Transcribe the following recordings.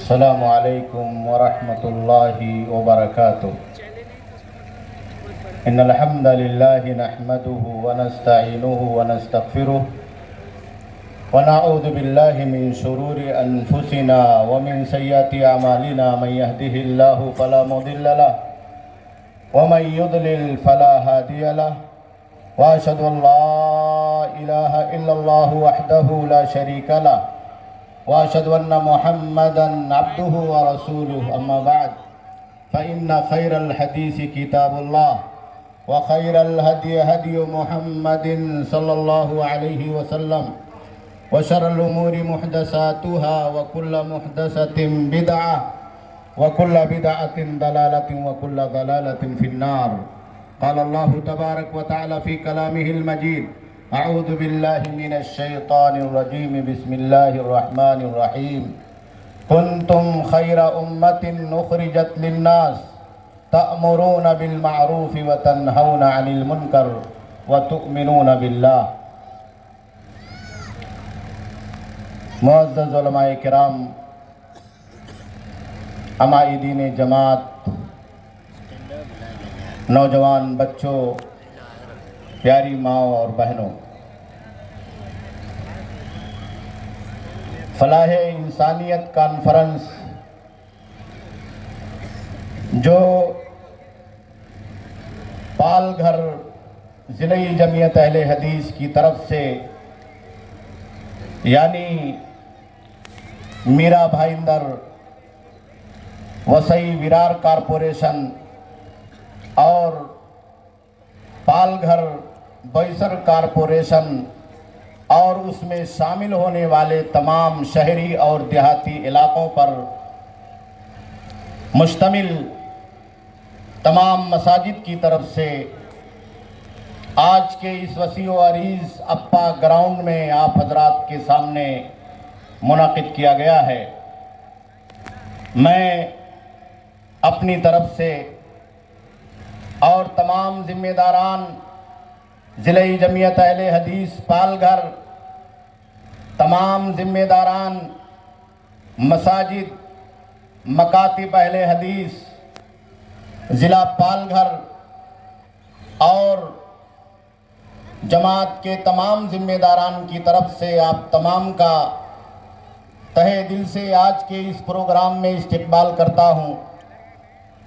السلام عليكم ورحمة الله وبركاته. إن الحمد لله نحمده ونستعينه ونستغفره ونعوذ بالله من شرور أنفسنا ومن سيئات أعمالنا. من يهده الله فلا مضل له ومن يضلل فلا هادي له، وأشهد أن لا إله إلا الله وحده لا شريك له، وأشهد أن محمدًا عبده ورسوله. أما بعد، فإن خير الحديث كتاب الله، وخير الهدي هدي محمد صلى الله عليه وسلم، وشر الأمور محدثاتها، وكل محدثة بدعة، وكل بدعة ضلالة، وكل ضلالة في النار. قال الله تبارك وتعالى في كلامه المجيد: أعوذ بالله من الشيطان الرجيم. بسم الله الرحمن الرحيم. كنتم خير أمة أخرجت للناس تأمرون بالمعروف وتنهون عن المنكر وتؤمنون بالله. معزز علماء کرام، عمائدین جماعت، نوجوان بچوں، پیاری ماں اور بہنوں، فلاح انسانیت کانفرنس جو پال گھر ضلع جمعیت اہل حدیث کی طرف سے، یعنی میرا بھائندر وسئی ویرار کارپوریشن اور پال گھر بوئسر کارپوریشن اور اس میں شامل ہونے والے تمام شہری اور دیہاتی علاقوں پر مشتمل تمام مساجد کی طرف سے آج کے اس وسیع و عریض اپا گراؤنڈ میں آپ حضرات کے سامنے منعقد کیا گیا ہے. میں اپنی طرف سے اور تمام ذمہ داران ضلع جمعیت اہل حدیث پال گھر، تمام ذمہ داران مساجد، مکاتب اہل حدیث ضلع پال گھر اور جماعت کے تمام ذمہ داران کی طرف سے آپ تمام کا تہہ دل سے آج کے اس پروگرام میں استقبال کرتا ہوں.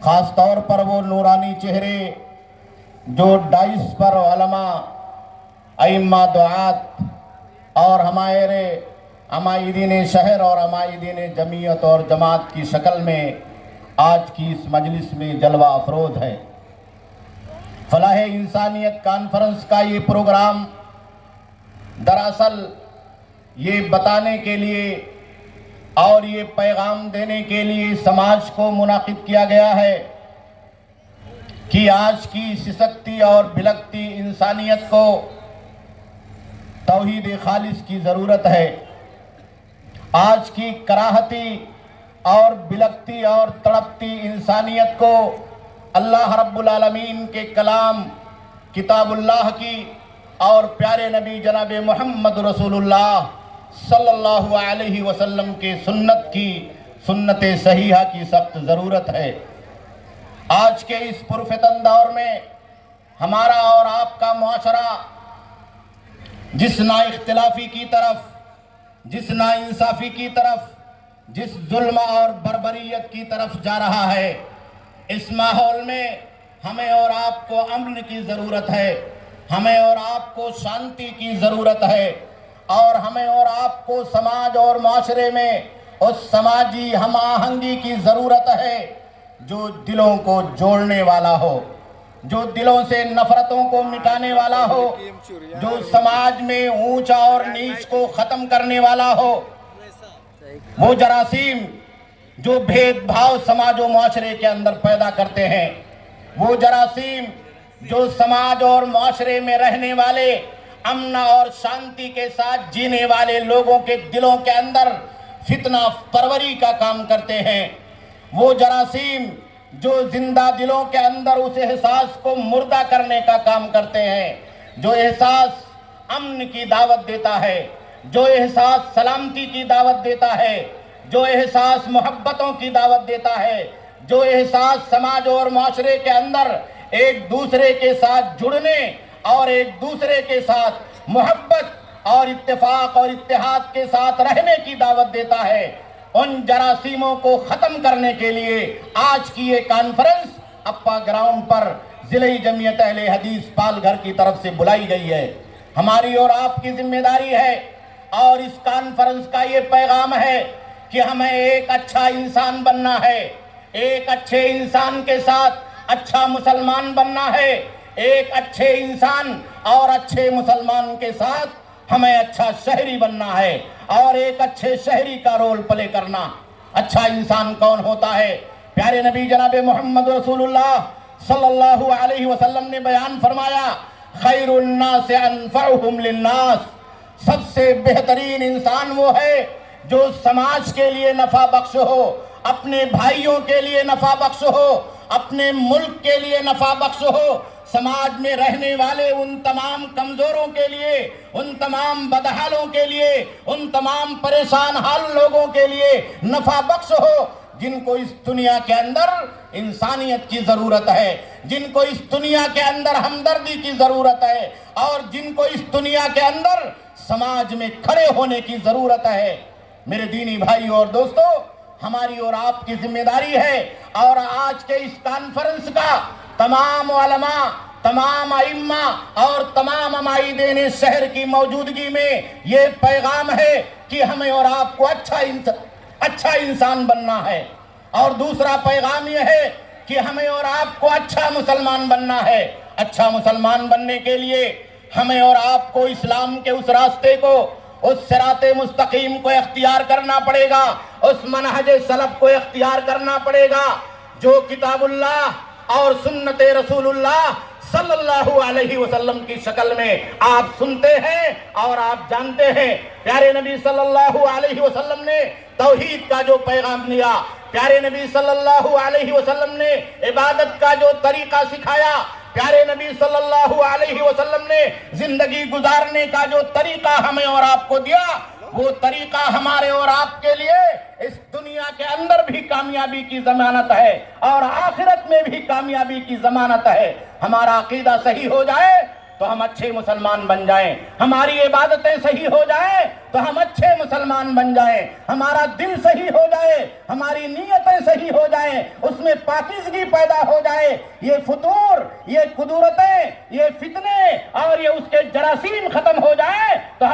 خاص طور پر وہ نورانی چہرے جو ڈائس پر علماء، ائمہ، دعات اور ہمارے عمائدین شہر اور عمائدین جمعیت اور جماعت کی شکل میں آج کی اس مجلس میں جلوہ افروز ہے. فلاح انسانیت کانفرنس کا یہ پروگرام دراصل یہ بتانے کے لیے اور یہ پیغام دینے کے لیے سماج کو منعقد کیا گیا ہے کہ آج کی سسکتی اور بلکتی انسانیت کو توحید خالص کی ضرورت ہے. آج کی کراہتی اور بلکتی اور تڑپتی انسانیت کو اللہ رب العالمین کے کلام کتاب اللہ کی اور پیارے نبی جناب محمد رسول اللہ صلی اللہ علیہ وسلم کے سنت صحیحہ کی سخت ضرورت ہے. آج کے اس پرفتن دور میں ہمارا اور آپ کا معاشرہ جس نا اختلافی کی طرف، جس نا انصافی کی طرف، جس ظلم اور بربریت کی طرف جا رہا ہے، اس ماحول میں ہمیں اور آپ کو امن کی ضرورت ہے، ہمیں اور آپ کو شانتی کی ضرورت ہے، اور ہمیں اور آپ کو سماج اور معاشرے میں اس سماجی ہم آہنگی کی ضرورت ہے جو دلوں کو جوڑنے والا ہو، جو دلوں سے نفرتوں کو مٹانے والا ہو، جو سماج میں اونچ اور نیچ کو ختم کرنے والا ہو. وہ جراثیم جو بھید بھاؤ سماج و معاشرے کے اندر پیدا کرتے ہیں، وہ جراثیم جو سماج اور معاشرے میں رہنے والے امن اور شانتی کے ساتھ جینے والے لوگوں کے دلوں کے اندر فتنہ پروری کا کام کرتے ہیں، وہ جراثیم جو زندہ دلوں کے اندر اس احساس کو مردہ کرنے کا کام کرتے ہیں، جو احساس امن کی دعوت دیتا ہے، جو احساس سلامتی کی دعوت دیتا ہے، جو احساس محبتوں کی دعوت دیتا ہے، جو احساس سماج اور معاشرے کے اندر ایک دوسرے کے ساتھ جڑنے اور ایک دوسرے کے ساتھ محبت اور اتفاق اور اتحاد کے ساتھ رہنے کی دعوت دیتا ہے، ان جراثیموں کو ختم کرنے کے لیے آج کی یہ کانفرنس اپا گراؤنڈ پر ضلعی جمعیت اہل حدیث پال گھر کی طرف سے بلائی گئی ہے۔ ہماری اور آپ کی ذمہ داری ہے اور اس کانفرنس کا یہ پیغام ہے کہ ہمیں ایک اچھا انسان بننا ہے، ایک اچھے انسان کے ساتھ اچھا مسلمان بننا ہے، ایک اچھے انسان اور اچھے مسلمان کے ساتھ ہمیں اچھا شہری بننا ہے اور ایک اچھے شہری کا رول پلے کرنا۔ اچھا انسان کون ہوتا ہے؟ پیارے نبی جناب محمد رسول اللہ صلی اللہ علیہ وسلم نے بیان فرمایا، خیر الناس انفعہم للناس، سب سے بہترین انسان وہ ہے جو سماج کے لیے نفع بخش ہو، اپنے بھائیوں کے لیے نفع بخش ہو، اپنے ملک کے لیے نفع بخش ہو، سماج میں رہنے والے ان تمام کمزوروں کے لیے، ان تمام بدحالوں کے لیے، ان تمام پریشان حال لوگوں کے لیے نفع بخش ہو، جن کو اس دنیا کے اندر انسانیت کی ضرورت ہے، جن کو اس دنیا کے اندر ہمدردی کی ضرورت ہے اور جن کو اس دنیا کے اندر سماج میں کھڑے ہونے کی ضرورت ہے۔ میرے دینی بھائیوں اور دوستو، ہماری اور آپ کی ذمہ داری ہے اور آج کے اس کانفرنس کا تمام علماء، تمام ائمہ اور تمام عمائدین شہر کی موجودگی میں یہ پیغام ہے کہ ہمیں اور آپ کو اچھا انسان بننا ہے، اور دوسرا پیغام یہ ہے کہ ہمیں اور آپ کو اچھا مسلمان بننا ہے۔ اچھا مسلمان بننے کے لیے ہمیں اور آپ کو اسلام کے اس راستے کو، اس صراط مستقیم کو اختیار کرنا پڑے گا، اس منہج سلف کو اختیار کرنا پڑے گا جو کتاب اللہ اور سنت رسول اللہ صلی اللہ علیہ وسلم کی شکل میں آپ سنتے ہیں اور آپ جانتے ہیں۔ پیارے نبی صلی اللہ علیہ وسلم نے توحید کا جو پیغام دیا، پیارے نبی صلی اللہ علیہ وسلم نے عبادت کا جو طریقہ سکھایا، پیارے نبی صلی اللہ علیہ وسلم نے زندگی گزارنے کا جو طریقہ ہمیں اور آپ کو دیا، وہ طریقہ ہمارے اور آپ کے لیے اس دنیا کے اندر بھی کامیابی کی ضمانت ہے اور آخرت میں بھی کامیابی کی ضمانت ہے۔ ہمارا عقیدہ صحیح ہو جائے تو ہم اچھے مسلمان بن جائیں، ہماری عبادتیں صحیح ہو جائیں تو ہم اچھے مسلمان بن جائیں، ہمارا دل صحیح ہو جائے، ہماری نیتیں صحیح ہو جائیں، اس میں پاکیزگی پیدا ہو جائے، یہ فطور، یہ قدورتیں، یہ فتنے اور یہ اس کے جراثیم ختم ہو جائیں تو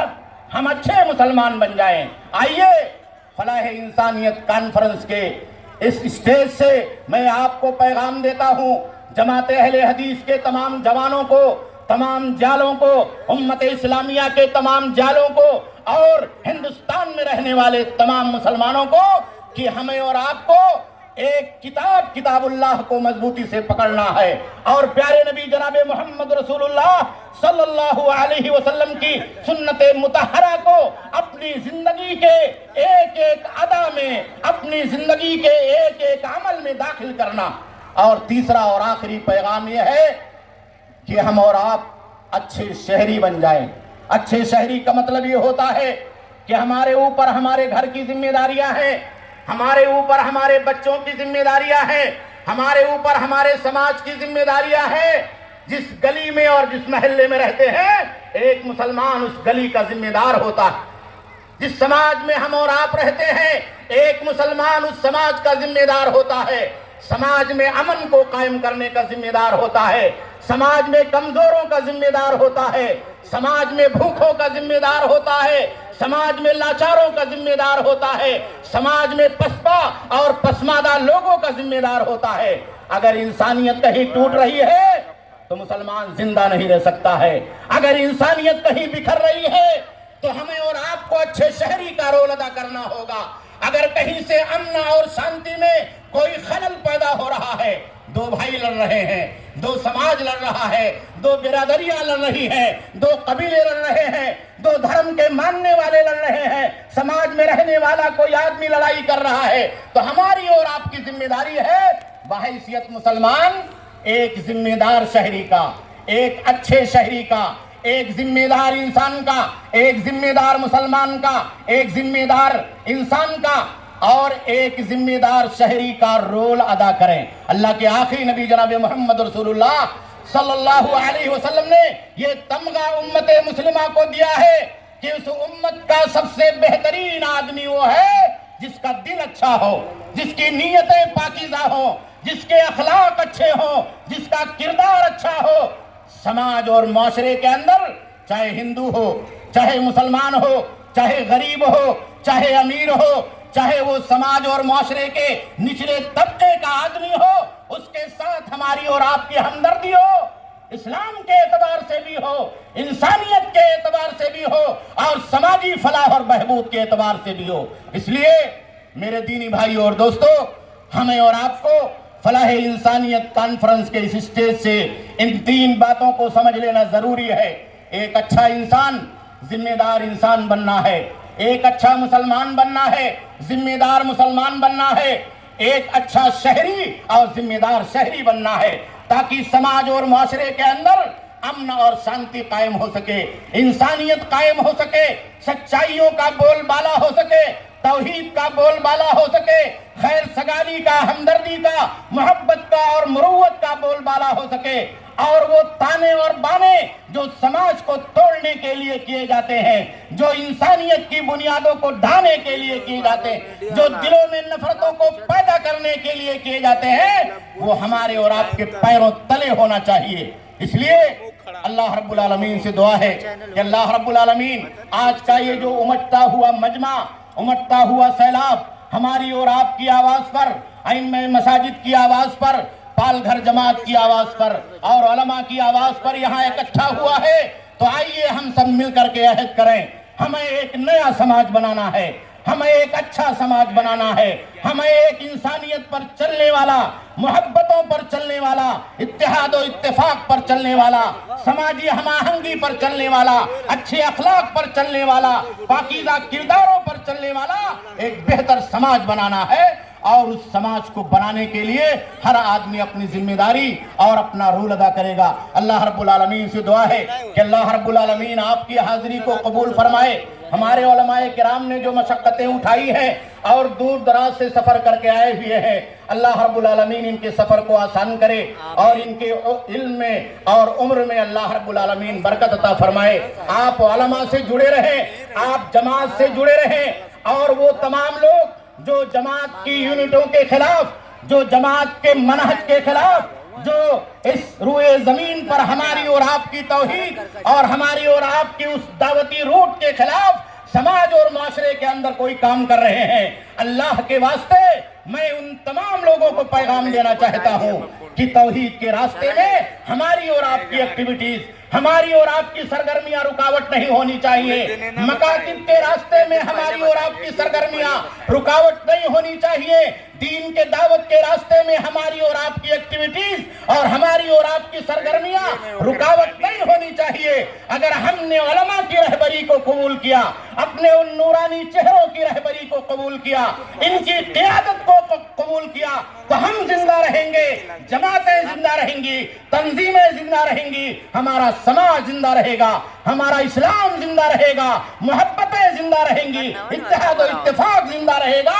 ہم اچھے مسلمان بن جائیں۔ آئیے فلاح انسانیت کانفرنس کے اس اسٹیج سے میں آپ کو پیغام دیتا ہوں، جماعت اہل حدیث کے تمام جوانوں کو، تمام جالوں کو، امت اسلامیہ کے تمام جالوں کو اور ہندوستان میں رہنے والے تمام مسلمانوں کو کہ ہمیں اور آپ کو ایک کتاب اللہ کو مضبوطی سے پکڑنا ہے اور پیارے نبی جناب محمد رسول اللہ صلی اللہ علیہ وسلم کی سنت مطہرہ کو اپنی زندگی کے ایک ایک ادا میں، اپنی زندگی کے ایک ایک عمل میں داخل کرنا۔ اور تیسرا اور آخری پیغام یہ ہے کہ ہم اور آپ اچھے شہری بن جائیں۔ اچھے شہری کا مطلب یہ ہوتا ہے کہ ہمارے اوپر ہمارے گھر کی ذمہ داریاں ہیں، ہمارے اوپر ہمارے بچوں کی ذمہ داریاں ہیں، ہمارے اوپر ہمارے سماج کی ذمہ داریاں ہیں۔ جس گلی میں اور جس محلے میں رہتے ہیں، ایک مسلمان اس گلی کا ذمہ دار ہوتا ہے۔ جس سماج میں ہم اور آپ رہتے ہیں، ایک مسلمان اس سماج کا ذمہ دار ہوتا ہے، سماج میں امن کو قائم کرنے کا ذمہ دار ہوتا ہے، سماج میں کمزوروں کا ذمہ دار ہوتا ہے، سماج میں بھوکوں کا ذمہ دار ہوتا ہے، سماج میں لاچاروں کا ذمہ دار ہوتا ہے، سماج میں پسپا اور پسماندہ لوگوں کا ذمہ دار ہوتا ہے۔ اگر انسانیت کہیں ٹوٹ رہی ہے تو مسلمان زندہ نہیں رہ سکتا ہے، اگر انسانیت کہیں بکھر رہی ہے تو ہمیں اور آپ کو اچھے شہری کا رول ادا کرنا ہوگا۔ اگر کہیں سے امن اور شانتی میں کوئی خلل پیدا ہو رہا ہے، دو بھائی لڑ رہے ہیں، دو سماج لڑ رہا ہے، دو برادریاں لڑ رہی ہیں، دو قبیلے لڑ رہے ہیں، دو دھرم کے ماننے والے لڑ رہے ہیں، سماج میں رہنے والا کوئی آدمی لڑائی کر رہا ہے، تو ہماری اور آپ کی ذمہ داری ہے بحیثیت مسلمان ایک ذمہ دار شہری کا، ایک اچھے شہری کا، ایک ذمہ دار انسان کا، ایک ذمہ دار مسلمان کا، ایک ذمہ دار انسان کا اور ایک ذمہ دار شہری کا رول ادا کریں۔ اللہ کے آخری نبی جناب محمد رسول اللہ صلی اللہ علیہ وسلم نے یہ تمغہ امت مسلمہ کو دیا ہے کہ اس امت کا سب سے بہترین آدمی وہ ہے جس کا دل اچھا ہو، جس کی نیتیں پاکیزہ ہوں، جس کے اخلاق اچھے ہوں، جس کا کردار اچھا ہو۔ سماج اور معاشرے کے اندر چاہے ہندو ہو، چاہے مسلمان ہو، چاہے غریب ہو، چاہے امیر ہو، چاہے وہ سماج اور معاشرے کے نچلے طبقے کا آدمی ہو، اس کے ساتھ ہماری اور آپ کی ہمدردی ہو، اسلام کے اعتبار سے بھی ہو، انسانیت کے اعتبار سے بھی ہو، اور سماجی فلاح اور بہبود کے اعتبار سے بھی ہو۔ اس لیے میرے دینی بھائیوں اور دوستو، ہمیں اور آپ کو فلاح انسانیت کانفرنس کے اس اسٹیج سے ان تین باتوں کو سمجھ لینا ضروری ہے۔ ایک اچھا انسان ذمہ دار انسان بننا ہے، ایک اچھا مسلمان بننا ہے، ذمہ دار مسلمان بننا ہے، ایک اچھا شہری اور ذمہ دار شہری بننا ہے، تاکہ سماج اور معاشرے کے اندر امن اور شانتی قائم ہو سکے، انسانیت قائم ہو سکے، سچائیوں کا بول بالا ہو سکے، توحید کا بول بالا ہو سکے، خیر سگالی کا، ہمدردی کا، محبت کا اور مروت کا بول بالا ہو سکے، اور وہ تانے اور بانے جو سماج کو توڑنے کے لیے کیے جاتے ہیں، جو انسانیت کی بنیادوں کو ڈھانے کے لیے کیے جاتے ہیں، جو دلوں میں نفرتوں کو پیدا کرنے کے لیے کیے جاتے ہیں، وہ ہمارے اور آپ کے پیروں تلے ہونا چاہیے۔ اس لیے اللہ رب العالمین سے دعا ہے کہ اللہ رب العالمین آج کا یہ جو امٹتا ہوا مجمع، امٹتا ہوا سیلاب ہماری اور آپ کی آواز پر، ائمہ مساجد کی آواز پر، پال گھر جماعت کی آواز پر اور علماء کی آواز پر یہاں اکٹھا ہوا ہے، تو آئیے ہم سب مل کر کے عہد کریں، ہمیں ایک نیا سماج بنانا ہے، ہمیں ایک اچھا سماج بنانا ہے، ہمیں ایک انسانیت پر چلنے والا، محبتوں پر چلنے والا، اتحاد و اتفاق پر چلنے والا، سماجی ہم آہنگی پر چلنے والا، اچھے اخلاق پر چلنے والا، پاکیزہ کرداروں پر چلنے والا ایک بہتر سماج بنانا ہے۔ اور اس سماج کو بنانے کے لیے ہر آدمی اپنی ذمہ داری اور اپنا رول ادا کرے گا۔ اللہ رب العالمین سے دعا ہے کہ اللہ رب العالمین آپ کی حاضری کو قبول فرمائے۔ ہمارے علماء کرام نے جو مشقتیں اٹھائی ہیں اور دور دراز سے سفر کر کے آئے ہوئے ہیں، اللہ رب العالمین ان کے سفر کو آسان کرے اور ان کے علم میں اور عمر میں اللہ رب العالمین برکت عطا فرمائے۔ آپ علماء سے جڑے رہیں، آپ جماعت سے جڑے رہیں، اور وہ تمام لوگ جو جماعت کی یونٹوں کے خلاف، جو جماعت کے منہج کے خلاف، جو اس روئے زمین پر ہماری اور آپ کی توحید اور ہماری اور آپ کی اس دعوتی روٹ کے خلاف سماج اور معاشرے کے اندر کوئی کام کر رہے ہیں، اللہ کے واسطے میں ان تمام لوگوں کو پیغام دینا چاہتا ہوں کہ توحید کے راستے میں ہماری اور آپ کی ایکٹیویٹیز، ہماری اور آپ کی سرگرمیاں رکاوٹ نہیں ہونی چاہیے، مکاتب کے راستے میں ہماری اور آپ کی سرگرمیاں رکاوٹ نہیں ہونی چاہیے، دین کے دعوت کے راستے میں ہماری اور آپ کی ایکٹیویٹیز اور ہماری اور آپ کی سرگرمیاں رکاوٹ نہیں ہونی چاہیے۔ اگر ہم نے علماء کی رہبری کو قبول کیا، اپنے ان نورانی چہروں کی رہبری کو قبول کیا، ان کی قیادت کو قبول کیا، تو ہم زندہ رہیں گے، جماعتیں زندہ رہیں گی، تنظیمیں زندہ رہیں گی، ہمارا سماج زندہ رہے گا، ہمارا اسلام زندہ رہے گا، محبتیں زندہ رہیں گی، اتحاد و اتفاق زندہ رہے گا،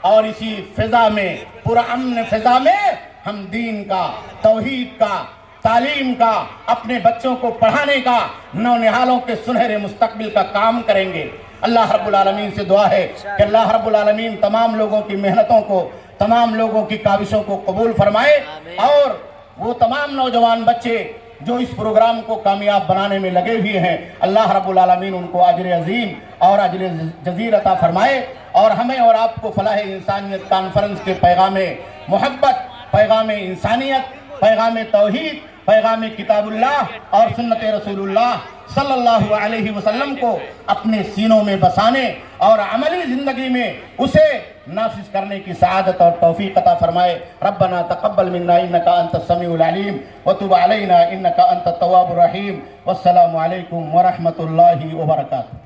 اور اسی فضا میں، پرامن فضا میں ہم دین کا، توحید کا، تعلیم کا، اپنے بچوں کو پڑھانے کا، نونہالوں کے سنہرے مستقبل کا کام کریں گے۔ اللہ رب العالمین سے دعا ہے کہ اللہ رب العالمین تمام لوگوں کی محنتوں کو، تمام لوگوں کی کاوشوں کو قبول فرمائے، اور وہ تمام نوجوان بچے جو اس پروگرام کو کامیاب بنانے میں لگے ہوئے ہیں، اللہ رب العالمین ان کو اجر عظیم اور اجر جزیل عطا فرمائے، اور ہمیں اور آپ کو فلاح انسانیت کانفرنس کے پیغام محبت، پیغام انسانیت، پیغام توحید، پیغام کتاب اللہ اور سنت رسول اللہ صلی اللہ علیہ وسلم کو اپنے سینوں میں بسانے اور عملی زندگی میں اسے نافذ کرنے کی سعادت اور توفیق عطا فرمائے۔ ربنا تقبل منا انك انت السميع العليم وتب علينا انك انت التواب الرحيم، والسلام علیکم ورحمۃ اللہ وبرکاتہ۔